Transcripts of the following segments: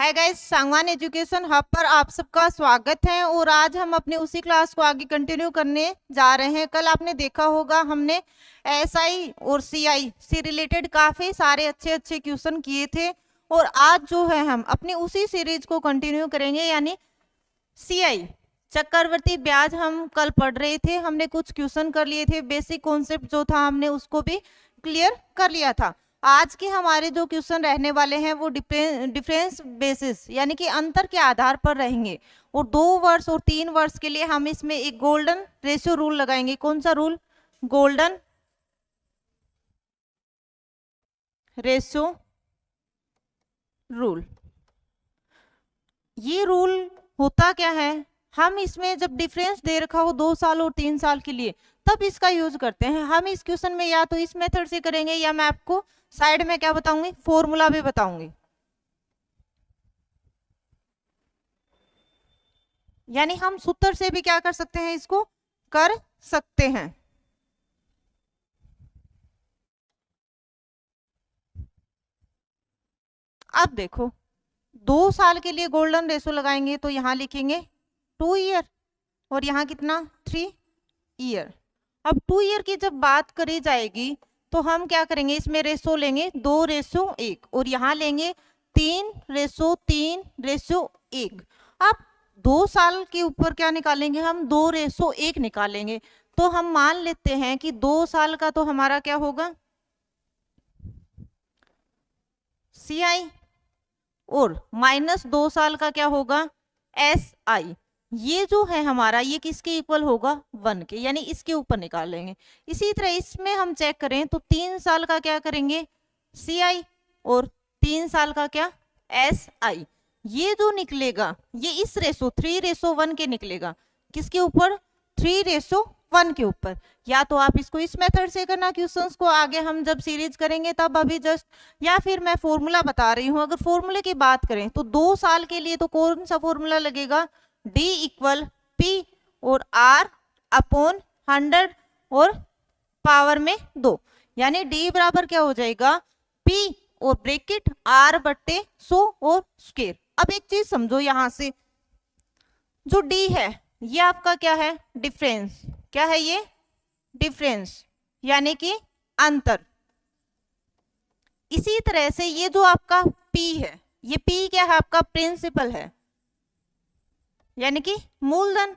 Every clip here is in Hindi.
Hi guys, Sangwan education hub पर आप सबका स्वागत है। और आज हम अपने उसी क्लास को आगे कंटिन्यू करने जा रहे हैं। कल आपने देखा होगा हमने एसआई और सीआई से रिलेटेड काफी सारे अच्छे अच्छे क्वेश्चन किए थे। और आज जो है हम अपनी उसी सीरीज को कंटिन्यू करेंगे, यानी सीआई चक्रवर्ती ब्याज हम कल पढ़ रहे थे। हमने कुछ क्वेश्चन कर लिए थे, बेसिक कॉन्सेप्ट जो था हमने उसको भी क्लियर कर लिया था। आज के हमारे जो क्वेश्चन रहने वाले हैं वो डिफरेंस बेसिस यानी कि अंतर के आधार पर रहेंगे। और 2 वर्ष और 3 वर्ष के लिए हम इसमें एक गोल्डन रेशियो रूल लगाएंगे। कौन सा रूल? Golden ratio rule. ये रूल होता क्या है, हम इसमें जब डिफरेंस दे रखा हो 2 साल और 3 साल के लिए तब इसका यूज करते हैं। हम इस क्वेश्चन में या तो इस मेथड से करेंगे या मैं आपको साइड में क्या बताऊंगी, फॉर्मूला भी बताऊंगी। यानी हम सूत्र से भी क्या कर सकते हैं, इसको कर सकते हैं। अब देखो, 2 साल के लिए गोल्डन रेशो लगाएंगे तो यहां लिखेंगे 2 ईयर और यहाँ कितना 3 ईयर। अब 2 ईयर की जब बात करी जाएगी तो हम क्या करेंगे, इसमें रेशो लेंगे 2:1 और यहाँ लेंगे 3:3:1। अब 2 साल के ऊपर क्या निकालेंगे हम, 2:1 निकालेंगे। तो हम मान लेते हैं कि 2 साल का तो हमारा क्या होगा, सीआई, और -2 साल का क्या होगा, एसआई। ये जो है हमारा, ये किसके इक्वल होगा, 1 के, यानी इसके ऊपर निकालेंगे। इसी तरह इसमें हम चेक करें तो 3 साल का क्या करेंगे, सीआई, और 3 साल का क्या, एसआई। ये जो निकलेगा ये इस रेशो 3:1 के निकलेगा। किसके ऊपर, 3:1 के ऊपर। या तो आप इसको इस मेथड से करना क्वेश्चंस को, आगे हम जब सीरीज करेंगे तब अभी जस्ट, या फिर मैं फॉर्मूला बता रही हूं। अगर फॉर्मूले की बात करें तो 2 साल के लिए तो कौन सा फॉर्मूला लगेगा, D = P और R/100 और पावर में 2, यानी D बराबर क्या हो जाएगा, P और ब्रैकेट R/100 और स्क्वायर। अब एक चीज समझो, यहां से जो D है ये आपका क्या है, डिफरेंस। क्या है ये, डिफरेंस यानी कि अंतर। इसी तरह से ये जो आपका P है, ये P क्या है, आपका प्रिंसिपल है यानी कि मूलधन।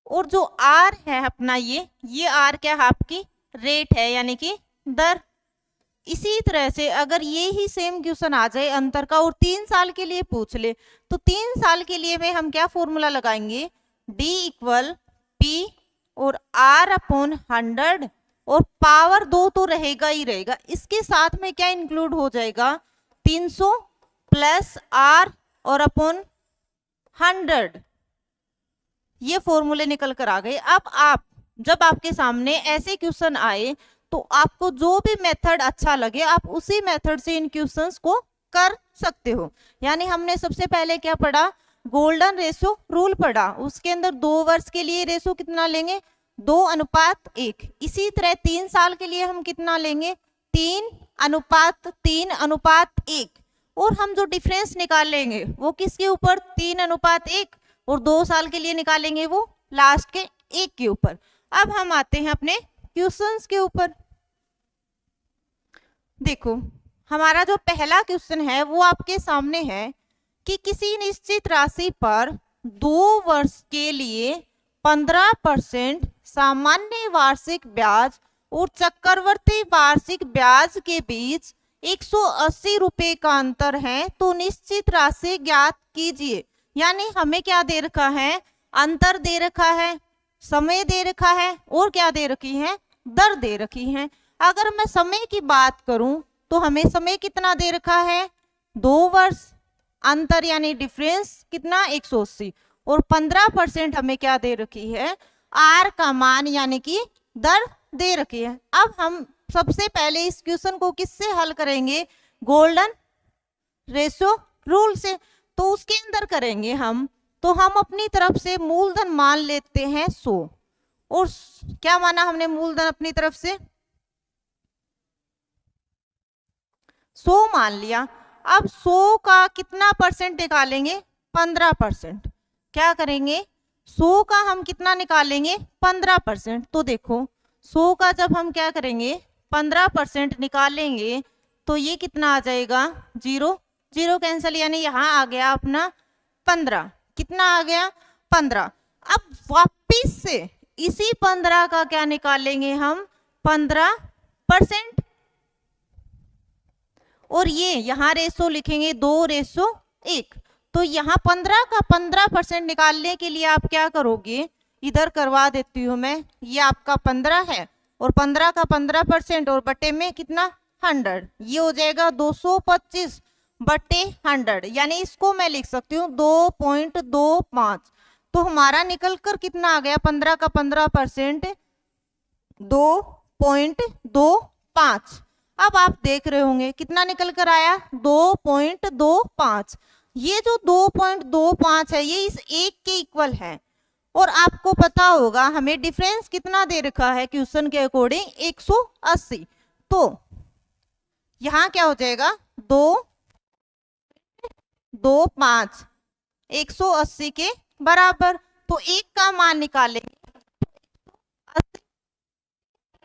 और जो R है अपना, ये R क्या है, आपकी रेट है यानी कि दर। इसी तरह से अगर ये ही सेम क्वेश्चन आ जाए अंतर का और 3 साल के लिए पूछ ले तो 3 साल के लिए में हम क्या फॉर्मूला लगाएंगे, D = P और R/100 और पावर 2 तो रहेगा ही रहेगा। इसके साथ में क्या इंक्लूड हो जाएगा, 300 प्लस R और अपॉन 100। ये फॉर्मूले निकल कर आ गए। अब आप जब आपके सामने ऐसे क्वेश्चन आए तो आपको जो भी मेथड अच्छा लगे आप उसी मेथड से इन क्वेश्चंस को कर सकते हो। यानी हमने सबसे पहले क्या पढ़ा, गोल्डन रेशो रूल पढ़ा। उसके अंदर 2 वर्ष के लिए रेशो कितना लेंगे, 2:1। इसी तरह 3 साल के लिए हम कितना लेंगे, 3:3:1। और हम जो डिफरेंस निकालेंगे वो किसके ऊपर, 3:1, और 2 साल के लिए निकालेंगे वो लास्ट के 1 के ऊपर। अब हम आते हैं अपने क्वेश्चंस के ऊपर। देखो, हमारा जो पहला क्वेश्चन है वो आपके सामने है कि किसी निश्चित राशि पर 2 वर्ष के लिए 15% सामान्य वार्षिक ब्याज और चक्रवर्ती वार्षिक ब्याज के बीच 180 रुपए का अंतर है, तो निश्चित राशि ज्ञात कीजिए। यानी हमें क्या दे रखा है, अंतर दे रखा है, समय दे रखा है, और क्या दे रखी है, दर दे रखी है। अगर मैं समय की बात करूं तो हमें समय कितना दे रखा है, 2 वर्ष, अंतर यानी डिफरेंस कितना 180, और 15% हमें क्या दे रखी है, R का मान यानी कि दर दे रखी है। अब हम सबसे पहले इस क्वेश्चन को किससे हल करेंगे, गोल्डन रेशियो रूल से। तो उसके अंदर करेंगे हम, तो हम अपनी तरफ से मूलधन मान लेते हैं 100। और क्या माना हमने मूलधन अपनी तरफ से, 100 मान लिया। अब 100 का कितना परसेंट निकालेंगे? 15%। क्या करेंगे? 100 का हम कितना निकालेंगे? 15%। तो देखो 100 का जब हम क्या करेंगे 15% निकालेंगे तो ये कितना आ जाएगा? 0 0 कैंसिल, यानी यहाँ आ गया अपना 15। कितना आ गया? 15। अब वापिस से इसी 15 का क्या निकालेंगे हम? 15%। और ये यहाँ रेशो लिखेंगे 2:1। तो यहाँ 15 का 15% निकालने के लिए आप क्या करोगे? इधर करवा देती हूँ मैं। ये आपका 15 है और 15 का 15% और बटे में कितना? 100। ये हो जाएगा 225 बटे 100, यानी इसको मैं लिख सकती हूँ 2.25। तो हमारा निकल कर कितना आ गया? 15 का 15% 2.25। अब आप देख रहे होंगे कितना निकल कर आया? 2.25। ये जो 2.25 है ये इस एक के इक्वल है। और आपको पता होगा हमें डिफरेंस कितना दे रखा है क्वेश्चन के अकॉर्डिंग? 180। तो यहाँ क्या हो जाएगा? 2.25 180 के बराबर। तो एक का मान निकालेंगे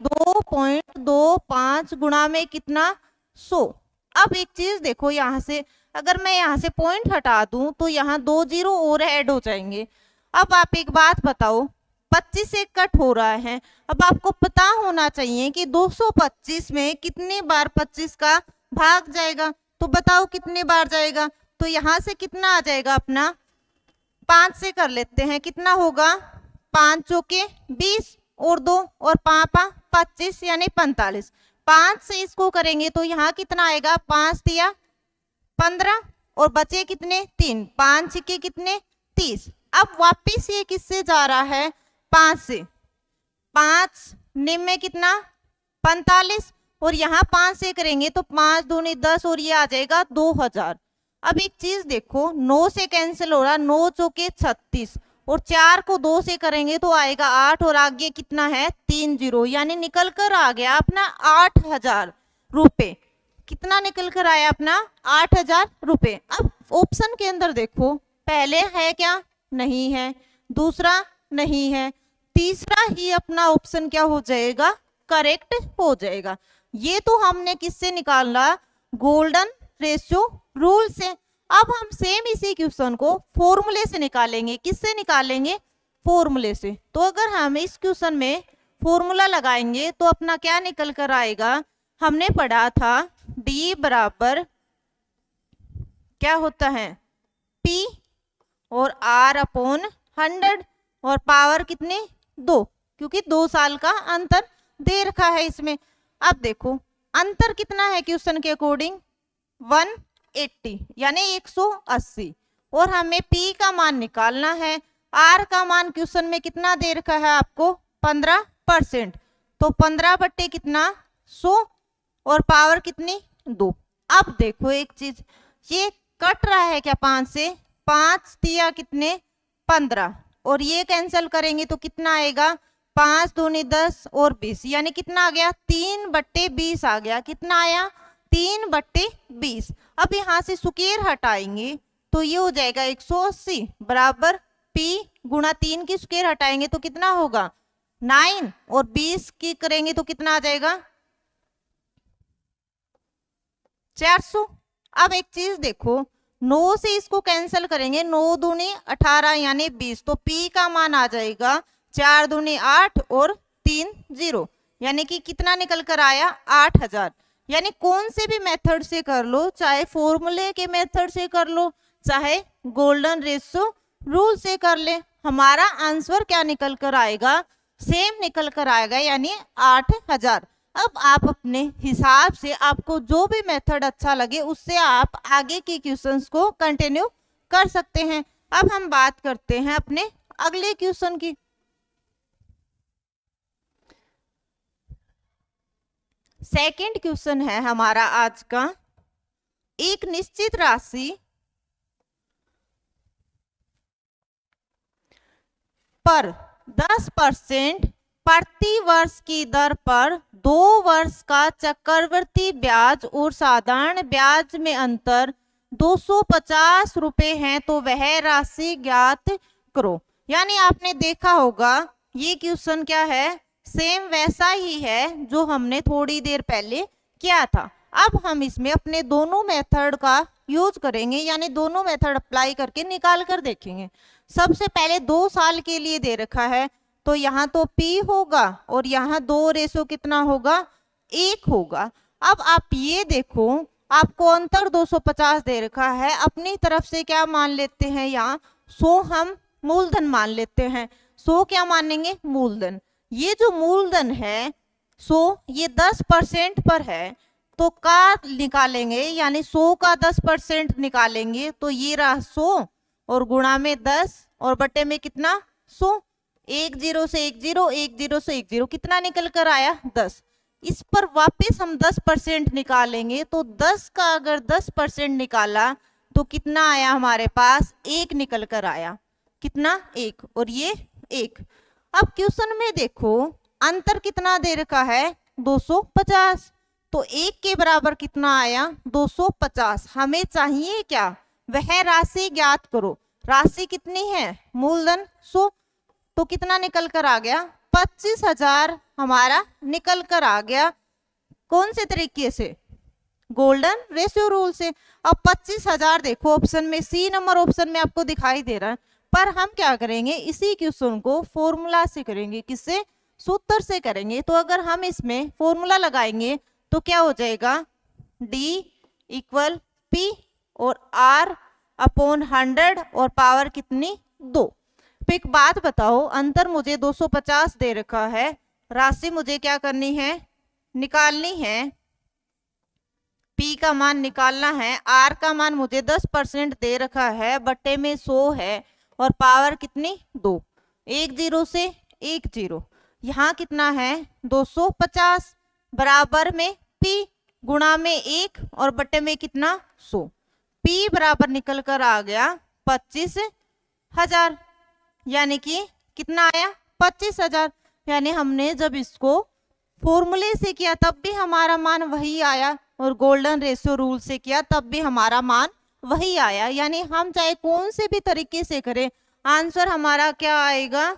2.25 गुणा में कितना? 100। अब एक चीज देखो, यहाँ से अगर मैं यहाँ से पॉइंट हटा दूं तो यहाँ 2 0 और ऐड हो जाएंगे। अब आप एक बात बताओ, 25 से कट हो रहा है। अब आपको पता होना चाहिए कि 225 में कितने बार 25 का भाग जाएगा। तो बताओ कितने बार जाएगा? तो यहाँ से कितना आ जाएगा अपना? 5 से कर लेते हैं। कितना होगा? 5 चौके 20 और 2 और 5 25 यानी 45। 5 से इसको करेंगे तो यहाँ कितना आएगा? 5 दिया 15 और बचे कितने? 3। 5 छिके कितने? 30। अब वापिस ये किससे जा रहा है? 5 से। 5 निम में कितना? 45 और यहाँ 5 से करेंगे तो 5 दूनी 10 और ये आ जाएगा 2000। अब एक चीज देखो, 9 से कैंसिल हो रहा, 9 चौके 36 और 4 को 2 से करेंगे तो आएगा 8 और आगे कितना है? 3 0, यानी निकल कर आ गया अपना 8000 रुपए। कितना निकल कर आया अपना? 8000 रुपए। अब ऑप्शन के अंदर देखो, पहले है क्या? नहीं है। दूसरा नहीं है। तीसरा ही अपना ऑप्शन क्या हो जाएगा? करेक्ट हो जाएगा। ये तो हमने किससे निकाला? गोल्डन रेशियो रूल से। अब हम सेम इसी क्वेश्चन को फॉर्मूले से निकालेंगे। किससे निकालेंगे? फॉर्मूले से। तो अगर हम इस क्वेश्चन में फॉर्मूला लगाएंगे तो अपना क्या निकल कर आएगा? हमने पढ़ा था D बराबर क्या होता है? P और R अपॉन 100 और पावर कितने? 2, क्योंकि 2 साल का अंतर दे रखा है इसमें। अब देखो अंतर कितना है क्वेश्चन के अकॉर्डिंग? 180 यानी 180 और हमें P का मान निकालना है। R का मान क्वेश्चन में कितना दे रखा है आपको? 15%। तो 15 बट्टे कितना? 100 और पावर कितनी? 2। अब देखो एक चीज, ये कट रहा है क्या? 5 से 5 दिया कितने? 15 और ये कैंसिल करेंगे तो कितना आएगा? 5 दूनी 10 और 20, यानी कितना आ गया? 3/20 आ गया। कितना आया? 3/20। अब यहाँ से सुकेर हटाएंगे तो ये हो जाएगा 180 बराबर P गुणा 3 की सुकेर हटाएंगे तो कितना होगा? 9 और 20 की करेंगे तो कितना आ जाएगा? 400। अब एक चीज देखो, 9 से इसको कैंसिल करेंगे, 9 दूनी 18 यानी 20, तो P का मान आ जाएगा 4 दूनी 8 और 3 0, यानी कि कितना निकल कर आया? 8000। यानी कौन से भी मेथड से कर लो, चाहे फॉर्मूले के मेथड से कर लो चाहे गोल्डन रेशियो रूल से कर ले, हमारा आंसर क्या निकल कर आएगा? सेम निकल कर आएगा, यानी 8000। अब आप अपने हिसाब से आपको जो भी मेथड अच्छा लगे उससे आप आगे के क्वेश्चंस को कंटिन्यू कर सकते हैं। अब हम बात करते हैं अपने अगले क्वेश्चन की। सेकंड क्वेश्चन है हमारा आज का, एक निश्चित राशि पर 10% प्रति वर्ष की दर पर 2 वर्ष का चक्रवृद्धि ब्याज और साधारण ब्याज में अंतर 250 रुपए है, तो वह राशि ज्ञात करो। यानी आपने देखा होगा ये क्वेश्चन क्या है, सेम वैसा ही है जो हमने थोड़ी देर पहले किया था। अब हम इसमें अपने दोनों मेथड का यूज करेंगे, यानी दोनों मेथड अप्लाई करके निकाल कर देखेंगे। सबसे पहले 2 साल के लिए दे रखा है, तो यहाँ तो P होगा और यहाँ 2 रेशो कितना होगा, 1 होगा। अब आप ये देखो, आपको अंतर 250 दे रखा है, अपनी तरफ से क्या मान लेते हैं, यहाँ 100 हम मूलधन मान लेते हैं। 100 क्या मानेंगे, मूलधन। ये जो मूलधन है 100, ये 10% पर है, तो का निकालेंगे, यानी 100 का 10% निकालेंगे, तो ये रहा 100 और गुणा में 10 और बटे में कितना 100। 1 0 से 1 0, 1 0 से 1 0, कितना निकल कर आया 10। इस पर वापस हम 10% निकालेंगे, तो 10 का अगर 10% निकाला तो कितना आया हमारे पास, 1 निकल कर आया। कितना, 1, और ये 1। अब क्वेश्चन में देखो अंतर कितना दे रखा है, 250, तो 1 के बराबर कितना आया, 250। हमें चाहिए क्या, वह राशि ज्ञात करो। राशि कितनी है, मूलधन 100, तो कितना निकल कर आ गया, 25,000 हमारा निकल कर आ गया। कौन से तरीके से, गोल्डन रेशियो रूल से। अब 25,000 देखो ऑप्शन में, सी नंबर ऑप्शन में आपको दिखाई दे रहा है, पर हम क्या करेंगे, इसी क्वेश्चन को फॉर्मूला से करेंगे। किससे, सूत्र से करेंगे। तो अगर हम इसमें फॉर्मूला लगाएंगे तो क्या हो जाएगा, D = P और R अपॉन 100 और पावर कितनी, 2। तो एक बात बताओ, अंतर मुझे 250 दे रखा है, राशि मुझे क्या करनी है, निकालनी है। P का मान निकालना है, R का मान मुझे 10% दे रखा है, बट्टे में 100 है और पावर कितनी, 2। 1 0 से 1 0, यहाँ कितना है 250, बराबर में P गुणा में 1 और बट्टे में कितना 100। P बराबर निकल कर आ गया 25,000, यानी कि कितना आया 25,000। यानी हमने जब इसको फॉर्मूले से किया तब भी हमारा मान वही आया, और गोल्डन रेशियो रूल से किया तब भी हमारा मान वही आया। यानी हम चाहे कौन से भी तरीके से करें, आंसर हमारा क्या आएगा,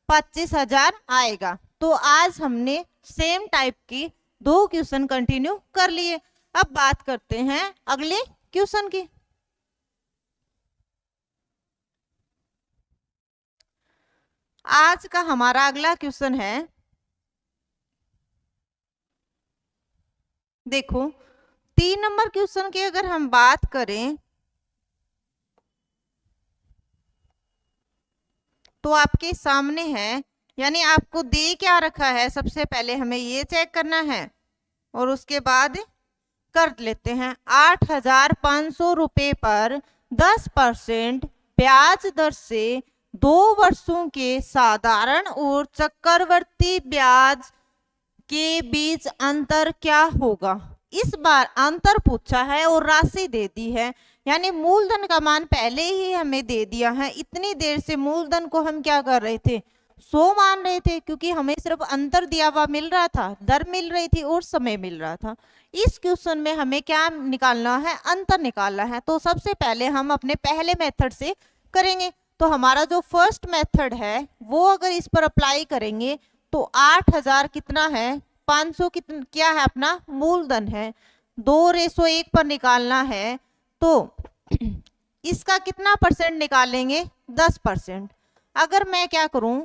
25,000 आएगा। तो आज हमने सेम टाइप की 2 क्वेश्चन कंटिन्यू कर लिए। अब बात करते हैं अगले क्वेश्चन की। आज का हमारा अगला क्वेश्चन है, देखो 3 नंबर क्वेश्चन की अगर हम बात करें तो आपके सामने है, यानी आपको दे क्या रखा है, सबसे पहले हमें ये चेक करना है और उसके बाद कर लेते हैं। 8,500 रुपए पर 10% ब्याज दर से 2 वर्षों के साधारण और चक्रवर्ती ब्याज के बीच अंतर क्या होगा। इस बार अंतर पूछा है और राशि दे दी है, यानी मूलधन का मान पहले ही हमें दे दिया है। इतनी देर से मूलधन को हम क्या कर रहे थे, 100 मान रहे थे, क्योंकि हमें सिर्फ अंतर दिया हुआ मिल रहा था, दर मिल रही थी और समय मिल रहा था। इस क्वेश्चन में हमें क्या निकालना है, अंतर निकालना है। तो सबसे पहले हम अपने पहले मेथड से करेंगे। तो हमारा जो फर्स्ट मेथड है वो अगर इस पर अप्लाई करेंगे तो 8,000 कितना है, 500 कितना क्या है, अपना मूलधन है, 2:1 पर निकालना है। तो इसका कितना परसेंट निकालेंगे, 10%। अगर मैं क्या करूं,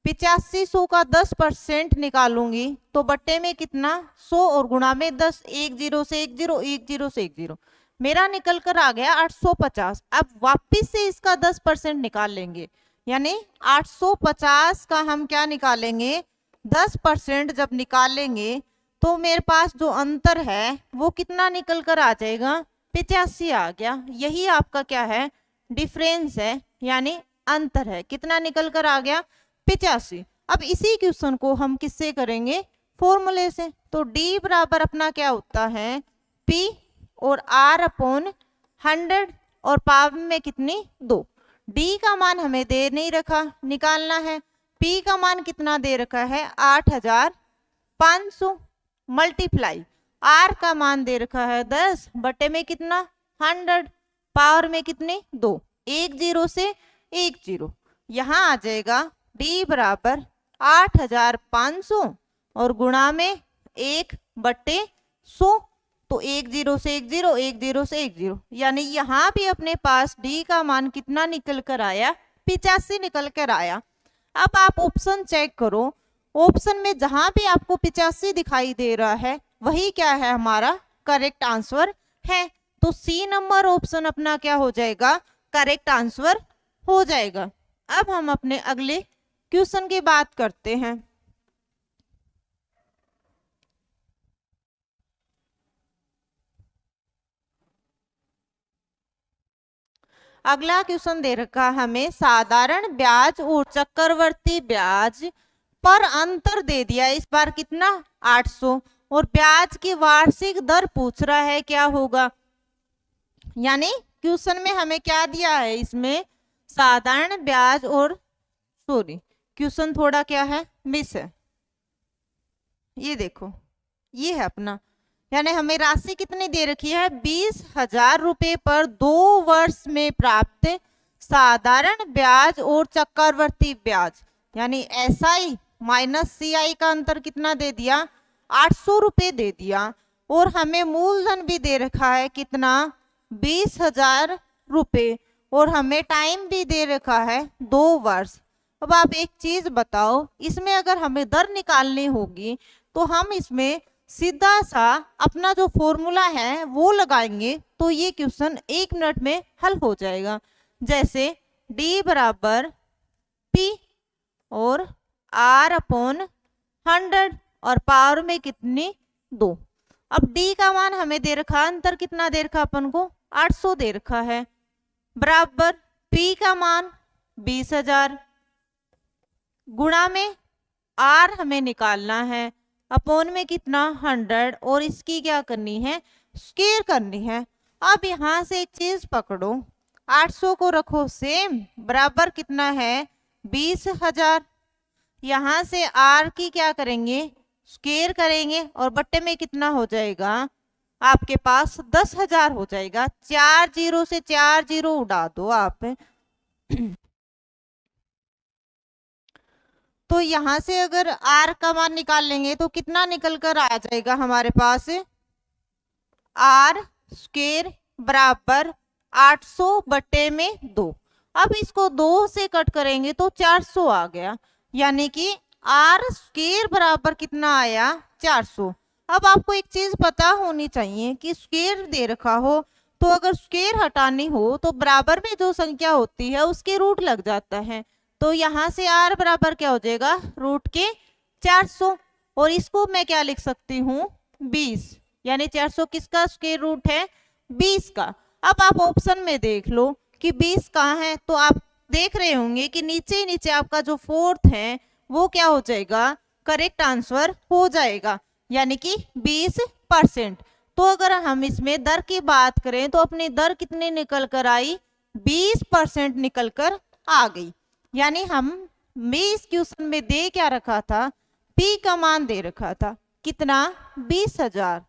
8500 का 10% निकालूंगी तो बट्टे में कितना 100 और गुणा में 10, 1 0 से 1 0, 1 0 से 1 0, मेरा निकल कर आ गया 850। अब वापिस से इसका 10% निकाल लेंगे, यानी 850 का हम क्या निकालेंगे, 10% जब निकालेंगे तो मेरे पास जो अंतर है वो कितना निकल कर आ जाएगा, 85 आ गया। यही आपका क्या है, डिफरेंस है, यानी अंतर है। कितना निकल कर आ गया, 85। अब इसी क्वेश्चन को हम किससे करेंगे, फॉर्मूले से। तो D बराबर अपना क्या होता है, P और R अपॉन 100 और पावर में कितनी 2। D का मान हमें दे नहीं रखा, निकालना है। P का मान कितना दे रखा है 8500 मल्टीप्लाई R का मान दे रखा है 10 बटे में कितना 100 पावर में कितने 2 एक जीरो से एक जीरो यहाँ आ जाएगा D बराबर 8500 और गुणा में 1/100 तो एक जीरो से एक जीरो एक जीरो से एक जीरो यानी यहाँ भी अपने पास D का मान कितना निकल कर आया 85 निकल कर आया। अब आप ऑप्शन चेक करो, ऑप्शन में जहां भी आपको 85 दिखाई दे रहा है वही क्या है हमारा करेक्ट आंसर है। तो सी नंबर ऑप्शन अपना क्या हो जाएगा करेक्ट आंसर हो जाएगा। अब हम अपने अगले क्वेश्चन की बात करते हैं। अगला क्वेश्चन दे रखा हमें साधारण ब्याज और चक्रवर्ती ब्याज पर अंतर दे दिया इस बार कितना 800 और ब्याज की वार्षिक दर पूछ रहा है क्या होगा। यानी क्वेश्चन में हमें क्या दिया है इसमें साधारण ब्याज और क्वेश्चन थोड़ा क्या है मिस है। ये देखो ये है अपना यानी हमें राशि कितनी दे रखी है 20,000 रुपए पर 2 वर्ष में प्राप्त साधारण ब्याज और चक्रवर्ती ब्याज यानी SI माइनस CI का अंतर कितना दे दिया 800 रुपए दे दिया और हमें मूलधन भी दे रखा है कितना 20,000 रुपए और हमें टाइम भी दे रखा है 2 वर्ष। अब आप एक चीज बताओ इसमें अगर हमें दर निकालनी होगी तो हम इसमें सीधा सा अपना जो फॉर्मूला है वो लगाएंगे तो ये क्वेश्चन 1 मिनट में हल हो जाएगा। जैसे D बराबर P और R/100 और पावर में कितनी 2। अब D का मान हमें दे रखा अंतर कितना दे रखा अपन को 800 दे रखा है बराबर P का मान 20,000 गुणा में R हमें निकालना है अपॉन में कितना 100 और इसकी क्या करनी है स्क्वायर करनी है। अब यहाँ से एक चीज पकड़ो 800 को रखो सेम बराबर कितना है 20,000 यहाँ से R की क्या करेंगे स्क्वायर करेंगे और बट्टे में कितना हो जाएगा आपके पास 10,000 हो जाएगा। 4 जीरो से 4 जीरो उड़ा दो आप तो यहाँ से अगर R का मान निकाल लेंगे तो कितना निकल कर आ जाएगा हमारे पास R स्क्वायर बराबर 800 बटे में 2। अब इसको 2 से कट करेंगे तो 400 आ गया यानी कि R स्क्वायर बराबर कितना आया 400। अब आपको एक चीज पता होनी चाहिए कि स्क्वायर दे रखा हो तो अगर स्क्वायर हटानी हो तो बराबर में जो संख्या होती है उसके रूट लग जाता है तो यहाँ से R बराबर क्या हो जाएगा रूट के 400 और इसको मैं क्या लिख सकती हूँ 20 यानी 400 किसका स्क्वायर रूट है 20 का। अब आप ऑप्शन में देख लो कि 20 कहाँ है तो आप देख रहे होंगे कि नीचे ही नीचे आपका जो 4th है वो क्या हो जाएगा करेक्ट आंसर हो जाएगा यानी कि 20%। तो अगर हम इसमें दर की बात करें तो अपनी दर कितनी निकल कर आई 20% निकल कर आ गई। यानी हम इस क्वेश्चन में दे क्या रखा था P का मान दे रखा था कितना 20,000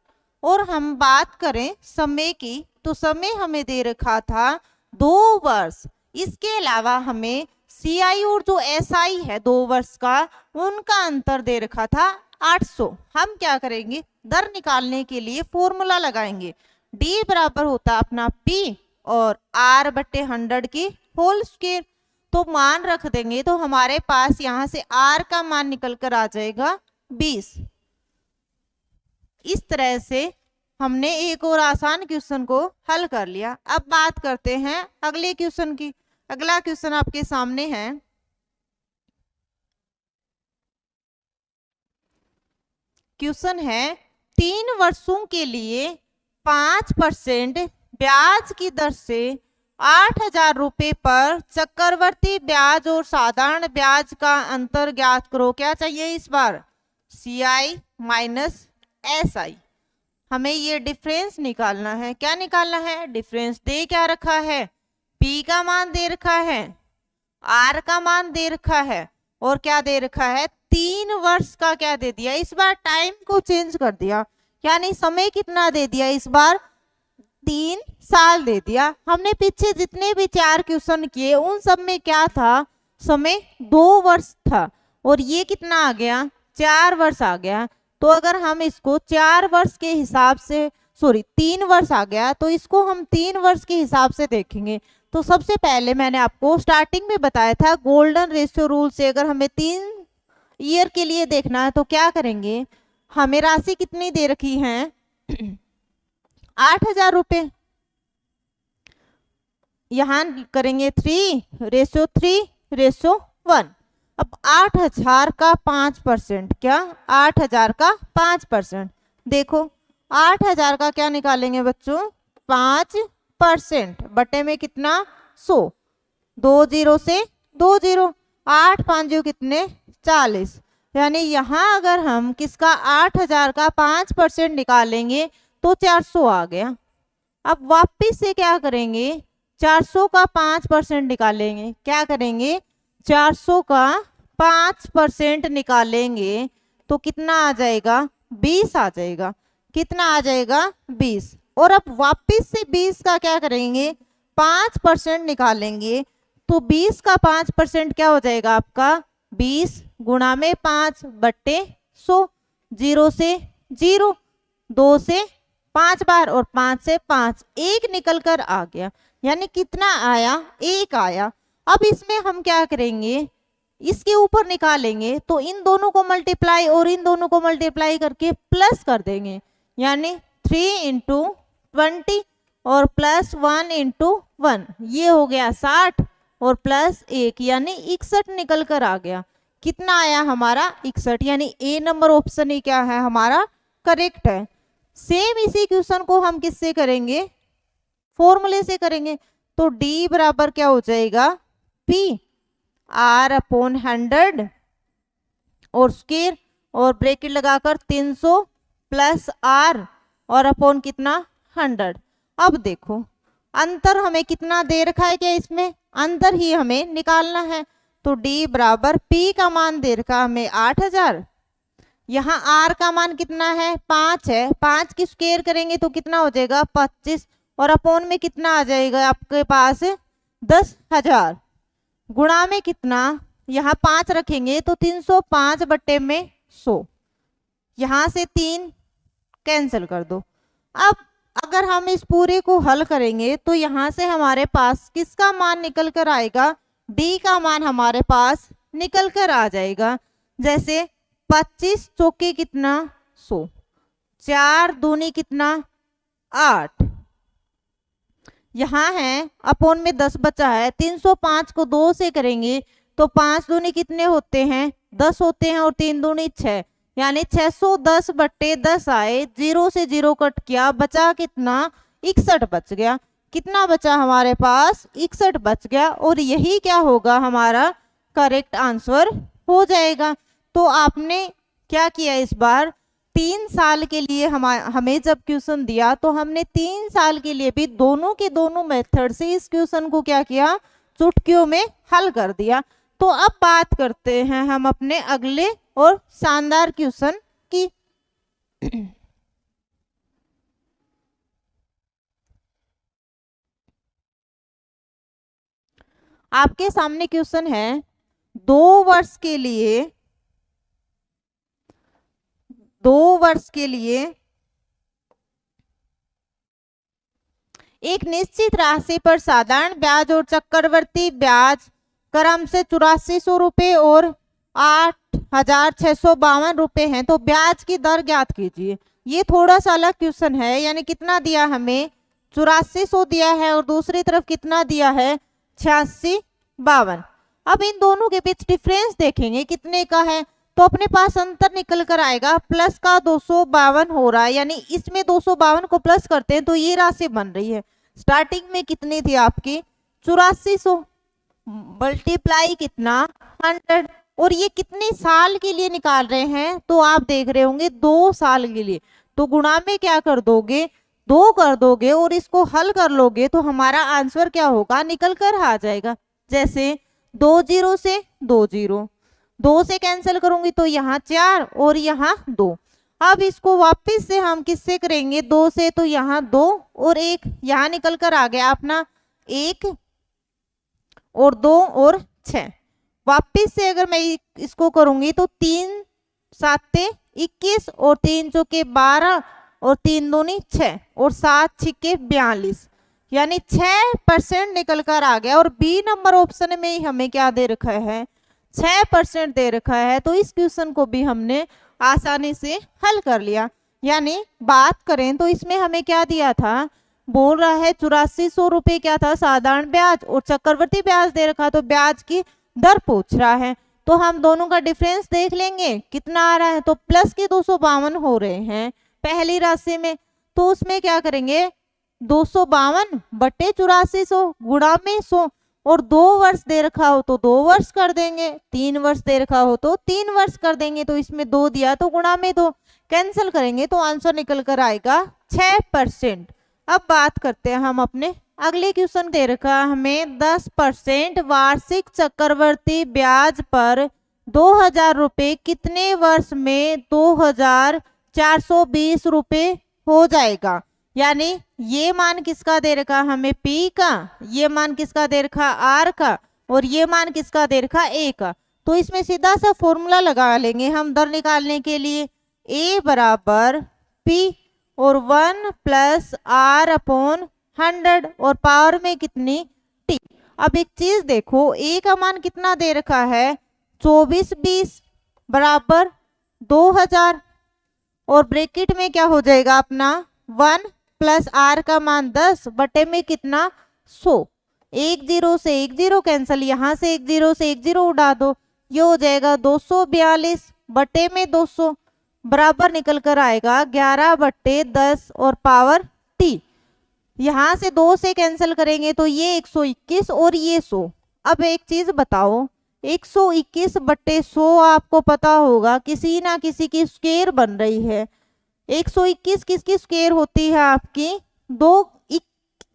और हम बात करें समय की तो समय हमें दे रखा था 2 वर्ष। इसके अलावा हमें CI और जो SI है 2 वर्ष का उनका अंतर दे रखा था 800। हम क्या करेंगे दर निकालने के लिए फॉर्मूला लगाएंगे D बराबर होता अपना P और R बटे 100 की होल स्क्वायर तो मान रख देंगे तो हमारे पास यहाँ से R का मान निकल कर आ जाएगा 20। इस तरह से हमने एक और आसान क्वेश्चन को हल कर लिया। अब बात करते हैं अगले क्वेश्चन की। अगला क्वेश्चन आपके सामने है क्वेश्चन है 3 वर्षों के लिए 5% ब्याज की दर से 8,000 रुपए पर चक्रवर्ती ब्याज और साधारण ब्याज का अंतर ज्ञात करो। क्या चाहिए इस बार CI माइनस SI। हमें ये डिफरेंस निकालना है। क्या निकालना है डिफरेंस दे क्या रखा है P का मान दे रखा है R का मान दे रखा है और क्या दे रखा है 3 वर्ष का क्या दे दिया, इस बार टाइम को चेंज कर दिया, यानी समय कितना दे दिया इस बार 3 साल दे दिया। हमने पीछे जितने भी 4 क्वेश्चन किए उन सब में क्या था, समय 2 वर्ष था, और ये कितना आ गया 4 वर्ष आ गया। तो अगर हम इसको 4 वर्ष के हिसाब से, सॉरी 3 वर्ष आ गया, तो इसको हम 3 वर्ष के हिसाब से देखेंगे। तो सबसे पहले मैंने आपको स्टार्टिंग में बताया था गोल्डन रेशियो रूल से अगर हमें 3 ईयर के लिए देखना है तो क्या करेंगे, हमें राशि कितनी दे रखी है 8,000 रुपए, यहां करेंगे 3:3:1। अब 8,000 का 5%, क्या 8,000 का 5%, देखो 8,000 का क्या निकालेंगे बच्चों 5% बटे में कितना 100, 2 0 से 2 0, 8 5 कितने 40, यानी यहाँ अगर हम किसका 8,000 का 5% निकालेंगे तो 400 आ गया। अब वापिस से क्या करेंगे 400 का 5% निकालेंगे, क्या करेंगे 400 का 5% निकालेंगे तो कितना आ जाएगा 20 आ जाएगा, कितना आ जाएगा 20। और अब वापिस से 20 का क्या करेंगे 5% निकालेंगे तो 20 का 5% क्या हो जाएगा आपका 20 गुणा में 5 बट्टे 100, 0 से 0, 2 से 5 बार और 5 से 5, 1 निकल कर आ गया, यानी कितना आया 1 आया। अब इसमें हम क्या करेंगे इसके ऊपर निकालेंगे तो इन दोनों को मल्टीप्लाई और इन दोनों को मल्टीप्लाई करके प्लस कर देंगे, यानी 3 × 20 और प्लस 1 × 1, ये हो गया 60 और प्लस 1 यानी 61 निकल कर आ गया। कितना आया हमारा 61, यानी ए नंबर ऑप्शन ही क्या है हमारा करेक्ट है। सेम इसी क्वेश्चन को हम किससे करेंगे फॉर्मूले से करेंगे, तो D बराबर क्या हो जाएगा P R/100 और स्क्वायर और ब्रैकेट लगाकर 300 प्लस R और अपॉन कितना 100। अब देखो अंतर हमें कितना दे रखा है, क्या इसमें अंतर ही हमें निकालना है, तो D बराबर P का मान दे रखा हमें 8,000, यहाँ R का मान कितना है 5 है, 5 की स्क्वायर करेंगे तो कितना हो जाएगा 25 और अपॉन में कितना आ जाएगा आपके पास 10,000 गुणा में कितना, यहाँ 5 रखेंगे तो 305 बट्टे में 100, यहाँ से 3 कैंसिल कर दो। अब अगर हम इस पूरे को हल करेंगे तो यहाँ से हमारे पास किसका मान निकल कर आएगा D का मान हमारे पास निकल कर आ जाएगा। जैसे 25 चौके कितना 100, 4 दूनी कितना 8, यहाँ है अपॉन में 10 बचा है, 305 को 2 से करेंगे तो 5 दूनी कितने होते हैं 10 होते हैं और 3 दूनी 6, यानी 610 बट्टे 10 आए, 0 से 0 कट किया, बचा कितना 61 बच गया। कितना बचा हमारे पास 61 बच गया और यही क्या होगा हमारा करेक्ट आंसर हो जाएगा। तो आपने क्या किया इस बार 3 साल के लिए हमें जब क्वेश्चन दिया तो हमने 3 साल के लिए भी दोनों के दोनों मेथड से इस क्वेश्चन को क्या किया चुटकियों में हल कर दिया। तो अब बात करते हैं हम अपने अगले और शानदार क्वेश्चन की। आपके सामने क्वेश्चन है 2 वर्ष के लिए एक निश्चित राशि पर साधारण ब्याज और चक्रवर्ती ब्याज क्रम से 8400 रुपये और 8,652 रुपये हैं, तो ब्याज की दर ज्ञात कीजिए। ये थोड़ा सा अलग क्वेश्चन है, यानी कितना दिया हमें 8400 दिया है और दूसरी तरफ कितना दिया है 8652। अब इन दोनों के बीच डिफरेंस देखेंगे कितने का है, तो अपने पास अंतर निकल कर आएगा प्लस का 252 हो रहा है, यानी इसमें 252 को प्लस करते हैं तो ये राशि बन रही है। स्टार्टिंग में कितनी थी आपकी 8400 मल्टीप्लाई कितना 100, और ये कितने साल के लिए निकाल रहे हैं तो आप देख रहे होंगे 2 साल के लिए, तो गुणा में क्या कर दोगे 2 कर दोगे और इसको हल कर लोगे तो हमारा आंसर क्या होगा निकल कर आ जाएगा। जैसे 2 0 से 2 0, 2 से कैंसिल करूंगी तो यहाँ 4 और यहाँ 2। अब इसको वापस से हम किससे करेंगे, 2 से, तो यहाँ 2 और 1 यहाँ निकल कर आ गया अपना 1 और 2 और 6। वापस से अगर मैं इसको करूंगी तो 3 7 21 और 3 चौके 12 और 3 दूनी 6 और 7 छिक्के 42, यानी 6% निकल कर आ गया। और बी नंबर ऑप्शन में ही हमें क्या दे रखा है, 6% दे रखा है। तो इस क्वेश्चन को भी हमने आसानी से हल कर लिया। यानी बात करें तो इसमें हमें क्या दिया था, बोल रहा है 8400 रुपये क्या था साधारण ब्याज और चक्रवर्ती ब्याज दे रखा, तो ब्याज की दर पूछ रहा है। तो हम दोनों का डिफरेंस देख लेंगे कितना आ रहा है, तो प्लस के 252 हो रहे हैं पहली राशि में। तो उसमें क्या करेंगे, 252 बटे 8400 गुणा में 100, और 2 वर्ष दे रखा हो तो 2 वर्ष कर देंगे, 3 वर्ष दे रखा हो तो 3 वर्ष कर देंगे। तो इसमें 2 दिया तो गुणा में 2, कैंसिल करेंगे तो आंसर निकल कर आएगा 6%। अब बात करते हैं हम अपने अगले क्वेश्चन दे रखा हमें 10% वार्षिक चक्रवर्ती ब्याज पर 2000 रुपये कितने वर्ष में 2420 रुपये हो जाएगा। यानी ये मान किसका दे रखा हमें P का, ये मान किसका दे रखा R का, और ये मान किसका दे रखा A का। तो इसमें सीधा सा फॉर्मूला लगा लेंगे हम दर निकालने के लिए, A बराबर P और 1 प्लस R अपॉन 100 और पावर में कितनी T। अब एक चीज देखो, A का मान कितना दे रखा है 2420 बराबर 2000, और ब्रैकेट में क्या हो जाएगा अपना 1 प्लस R का मान 10 बटे में कितना 100। 1 0 से 1 0 कैंसिल, यहाँ से 1 0 से 1 0 उड़ा दो, ये हो जाएगा 242 बटे में 200 बराबर निकल कर आएगा 11 बटे 10 और पावर T। यहाँ से 2 से कैंसिल करेंगे तो ये 121 और ये 100। अब एक चीज बताओ, 121 बटे 100 आपको पता होगा किसी ना किसी की स्क्वायर बन रही है। 121 किसकी स्क्वायर होती है आपकी,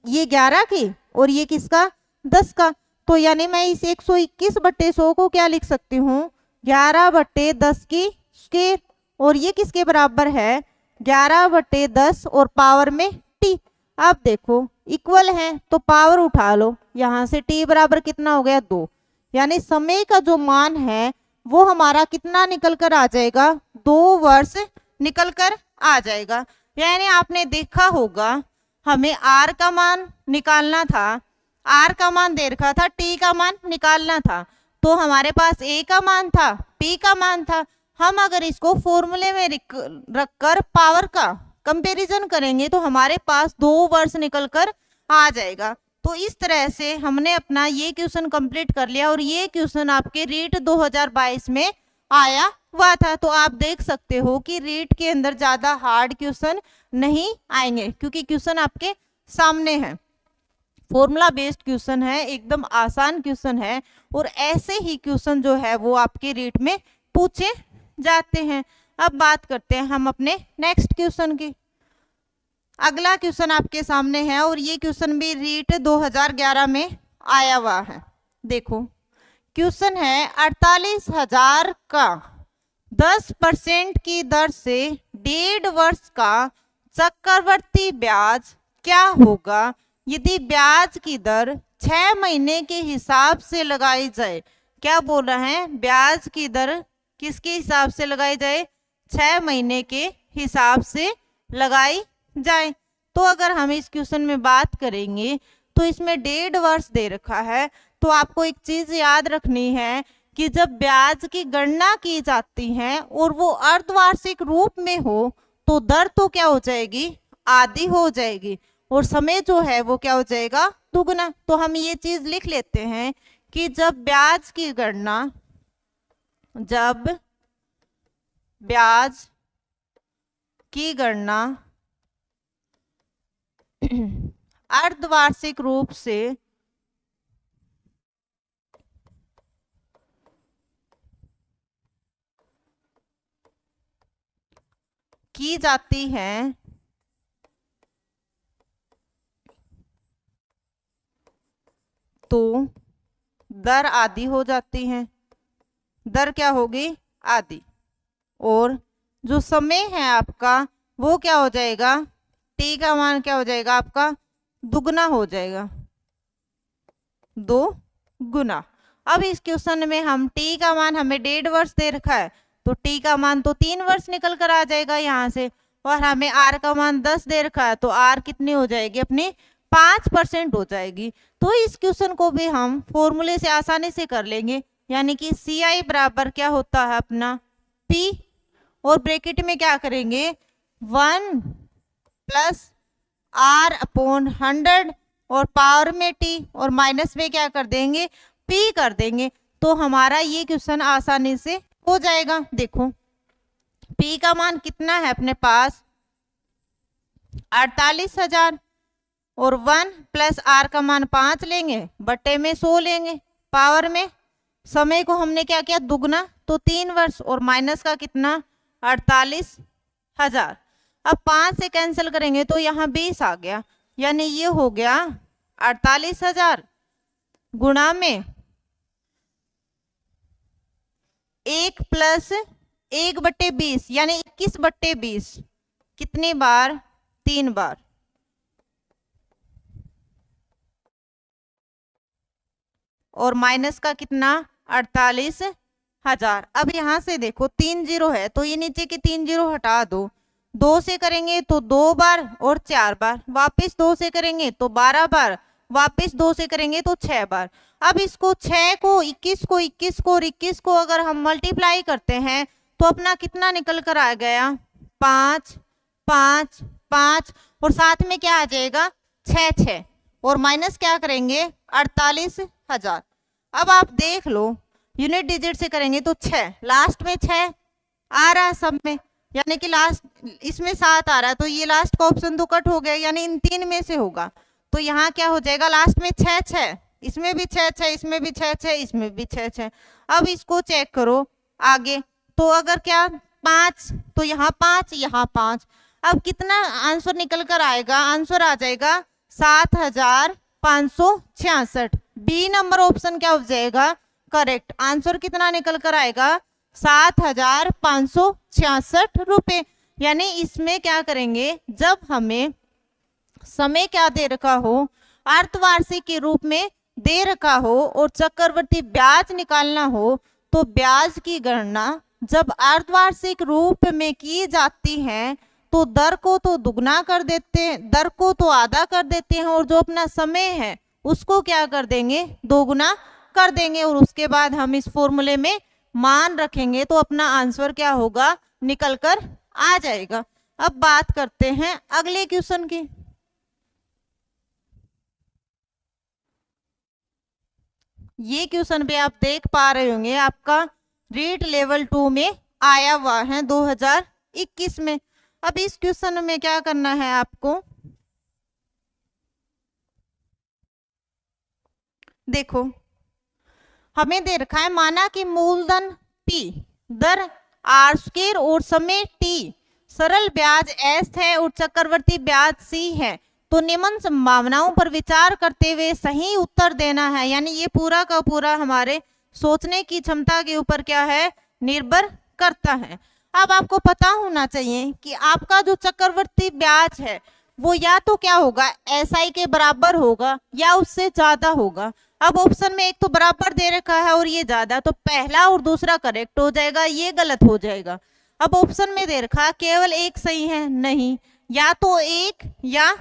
ये 11 की और ये किसका 10 का। तो यानी मैं इस 121 बटे 100 को क्या लिख सकती हूँ, 11 बटे 10 की स्क्वायर, और ये किसके बराबर है 11 बटे 10 और पावर में T। अब देखो इक्वल है तो पावर उठा लो, यहाँ से T बराबर कितना हो गया 2, यानी समय का जो मान है वो हमारा कितना निकल कर आ जाएगा, 2 वर्ष निकल कर आ जाएगा। यानी आपने देखा होगा हमें R का मान निकालना था, R का मान दे रखा था, T का मान निकालना था, तो हमारे पास A का मान था, P का मान था। हम अगर इसको फॉर्मूले में रखकर पावर का कंपैरिजन करेंगे तो हमारे पास 2 वर्ष निकल कर आ जाएगा। तो इस तरह से हमने अपना ये क्वेश्चन कंप्लीट कर लिया, और ये क्वेश्चन आपके रीट 2022 में आया हुआ था। तो आप देख सकते हो कि रीट के अंदर ज्यादा हार्ड क्वेश्चन नहीं आएंगे, क्योंकि क्वेश्चन आपके सामने है, फॉर्मूला बेस्ड क्वेश्चन है, एकदम आसान क्वेश्चन है, और ऐसे ही क्वेश्चन जो है वो आपके रीट में पूछे जाते हैं। अब बात करते हैं हम अपने नेक्स्ट क्वेश्चन की। अगला क्वेश्चन आपके सामने है, और ये क्वेश्चन भी रीट 2011 में आया हुआ है। देखो क्वेश्चन है 48,000 का 10% की दर से 1.5 वर्ष का चक्रवर्ती ब्याज क्या होगा यदि ब्याज की दर 6 महीने के हिसाब से लगाई जाए। क्या बोल रहे हैं, ब्याज की दर किसके हिसाब से लगाई जाए, 6 महीने के हिसाब से लगाई जाए। तो अगर हम इस क्वेश्चन में बात करेंगे तो इसमें 1.5 वर्ष दे रखा है। तो आपको एक चीज याद रखनी है कि जब ब्याज की गणना की जाती है और वो अर्धवार्षिक रूप में हो तो दर तो क्या हो जाएगी, आधी हो जाएगी, और समय जो है वो क्या हो जाएगा, दुगना। तो हम ये चीज लिख लेते हैं कि जब ब्याज की गणना अर्धवार्षिक रूप से की जाती है तो दर आधी हो जाती है। दर क्या होगी, आधी, और जो समय है आपका वो क्या हो जाएगा, टी का मान क्या हो जाएगा आपका, दुगना हो जाएगा, 2 गुना। अब इस क्वेश्चन में हम टी का मान, हमें 1.5 वर्ष दे रखा है, तो टी का मान तो 3 वर्ष निकल कर आ जाएगा यहाँ से, और हमें आर का मान 10 दे रखा है, तो आर कितनी हो जाएगी अपनी, 5% हो जाएगी। तो इस क्वेश्चन को भी हम फॉर्मूले से आसानी से कर लेंगे, यानी कि सी आई बराबर क्या होता है अपना पी, और ब्रैकेट में क्या करेंगे 1 प्लस आर अपॉन 100 और पावर में टी, और माइनस में क्या कर देंगे पी कर देंगे, तो हमारा ये क्वेश्चन आसानी से हो जाएगा। देखो पी का मान कितना है अपने पास 48,000, और 1 प्लस आर का मान 5 लेंगे, बट्टे में 100 लेंगे, पावर में समय को हमने क्या किया दुगना, तो 3 वर्ष, और माइनस का कितना 48,000। अब 5 से कैंसिल करेंगे तो यहाँ 20 आ गया, यानी ये हो गया 48,000 गुणा में 1 प्लस 1/20, यानी 21/20, कितनी बार, 3 बार, और माइनस का कितना 48,000। अब यहाँ से देखो 3 0 है, तो ये नीचे के 3 0 हटा दो, 2 से करेंगे तो 2 बार और 4 बार, वापस 2 से करेंगे तो 12 बार, वापस 2 से करेंगे तो 6 बार। अब इसको 6 को 21 को 21 को और 21 को अगर हम मल्टीप्लाई करते हैं तो अपना कितना निकल कर आ गया 5 5 5, और साथ में क्या आ जाएगा 6 6, और माइनस क्या करेंगे 48,000। अब आप देख लो यूनिट डिजिट से करेंगे तो 6, लास्ट में 6 आ रहा है सब में, यानी कि लास्ट इसमें 7 आ रहा है, तो ये लास्ट का ऑप्शन तो कट हो गया, यानी इन 3 में से होगा, तो यहाँ क्या हो जाएगा लास्ट में 6 6, इसमें भी 6 6, इसमें भी 6 6, इसमें भी 6 6। अब इसको चेक करो आगे, तो अगर क्या 5, तो यहाँ 5 यहाँ 5, अब कितना आंसर निकल कर आएगा, आंसर आ जाएगा 7,566। बी नंबर ऑप्शन क्या हो जाएगा करेक्ट, आंसर कितना निकल कर आएगा 7,566 रुपए। यानी इसमें क्या करेंगे, जब हमें समय क्या दे रखा हो, अर्धवार्षिक के रूप में दे रखा हो और चक्रवर्ती ब्याज निकालना हो, तो ब्याज की गणना जब अर्धवार्षिक रूप में की जाती है तो दर को तो दुगना कर देते हैं, दर को तो आधा कर देते हैं, और जो अपना समय है उसको क्या कर देंगे दोगुना कर देंगे, और उसके बाद हम इस फॉर्मूले में मान रखेंगे तो अपना आंसर क्या होगा निकल कर आ जाएगा। अब बात करते हैं अगले क्वेश्चन की। ये क्वेश्चन भी आप देख पा रहे होंगे, आपका रीट लेवल 2 में आया हुआ है 2021 में। अब इस क्वेश्चन में क्या करना है आपको, देखो हमें दे रखा है माना कि मूलधन P, दर R² और समय T, सरल ब्याज S है और चक्रवर्ती ब्याज C है, तो निम्न संभावनाओं पर विचार करते हुए सही उत्तर देना है। यानी ये पूरा का पूरा हमारे सोचने की क्षमता के ऊपर क्या है निर्भर करता है। अब आपको पता होना चाहिए कि आपका जो चक्रवर्ती ब्याज है वो या तो क्या होगा SI के बराबर होगा या उससे ज्यादा होगा। अब ऑप्शन में एक तो बराबर दे रखा है और ये ज्यादा, तो पहला और दूसरा करेक्ट हो जाएगा, ये गलत हो जाएगा। अब ऑप्शन में दे रखा केवल एक सही है, नहीं, या तो एक या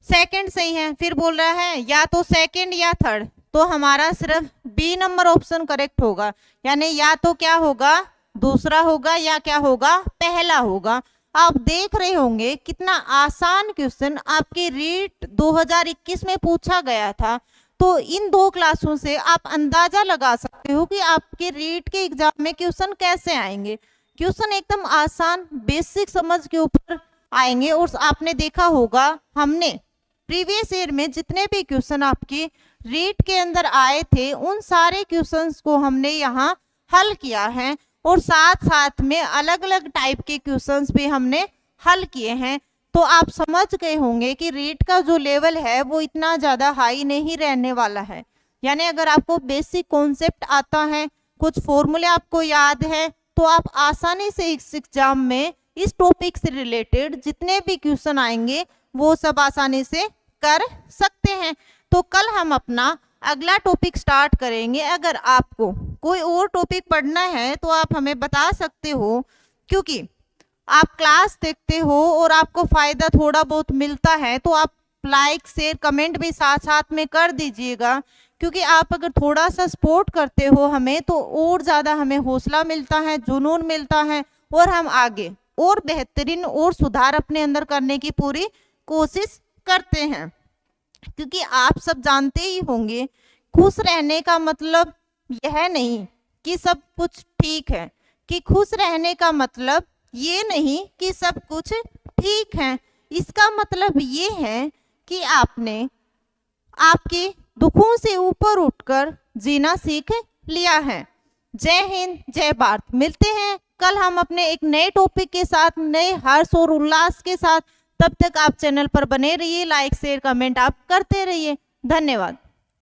सेकंड सही है, फिर बोल रहा है या तो सेकंड या थर्ड, तो हमारा सिर्फ बी नंबर ऑप्शन करेक्ट होगा। यानी या तो क्या होगा दूसरा होगा या क्या होगा पहला होगा। आप देख रहे होंगे कितना आसान क्वेश्चन आपके रीट 2021 में पूछा गया था। तो इन 2 क्लासों से आप अंदाजा लगा सकते हो कि आपके रीट के एग्जाम में क्वेश्चन कैसे आएंगे। क्वेश्चन एकदम आसान बेसिक समझ के ऊपर आएंगे। और आपने देखा होगा हमने प्रीवियस ईयर में जितने भी क्वेश्चन आपके रीट के अंदर आए थे उन सारे क्वेश्चंस को हमने यहाँ हल किया है, और साथ साथ में अलग अलग टाइप के क्वेश्चंस भी हमने हल किए हैं। तो आप समझ गए होंगे कि रीट का जो लेवल है वो इतना ज़्यादा हाई नहीं रहने वाला है। यानी अगर आपको बेसिक कॉन्सेप्ट आता है, कुछ फॉर्मूले आपको याद है, तो आप आसानी से इस एग्जाम में इस टॉपिक से रिलेटेड जितने भी क्वेश्चन आएंगे वो सब आसानी से कर सकते हैं। तो कल हम अपना अगला टॉपिक स्टार्ट करेंगे। अगर आपको कोई और टॉपिक पढ़ना है तो आप हमें बता सकते हो, क्योंकि आप क्लास देखते हो और आपको फायदा थोड़ा बहुत मिलता है, तो आप लाइक शेयर कमेंट भी साथ साथ में कर दीजिएगा, क्योंकि आप अगर थोड़ा सा सपोर्ट करते हो हमें तो और ज़्यादा हमें हौसला मिलता है, जुनून मिलता है, और हम आगे और बेहतरीन और सुधार अपने अंदर करने की पूरी कोशिश करते हैं। क्योंकि आप सब जानते ही होंगे, खुश रहने का मतलब यह नहीं कि सब कुछ ठीक है, कि खुश रहने का मतलब ये नहीं कि सब कुछ ठीक है। इसका मतलब ये है कि आपने आपके दुखों से ऊपर उठकर जीना सीख लिया है। जय हिंद, जय भारत। मिलते हैं कल हम अपने एक नए टॉपिक के साथ, नए हर्ष और उल्लास के साथ। तब तक आप चैनल पर बने रहिए, लाइक शेयर कमेंट आप करते रहिए। धन्यवाद।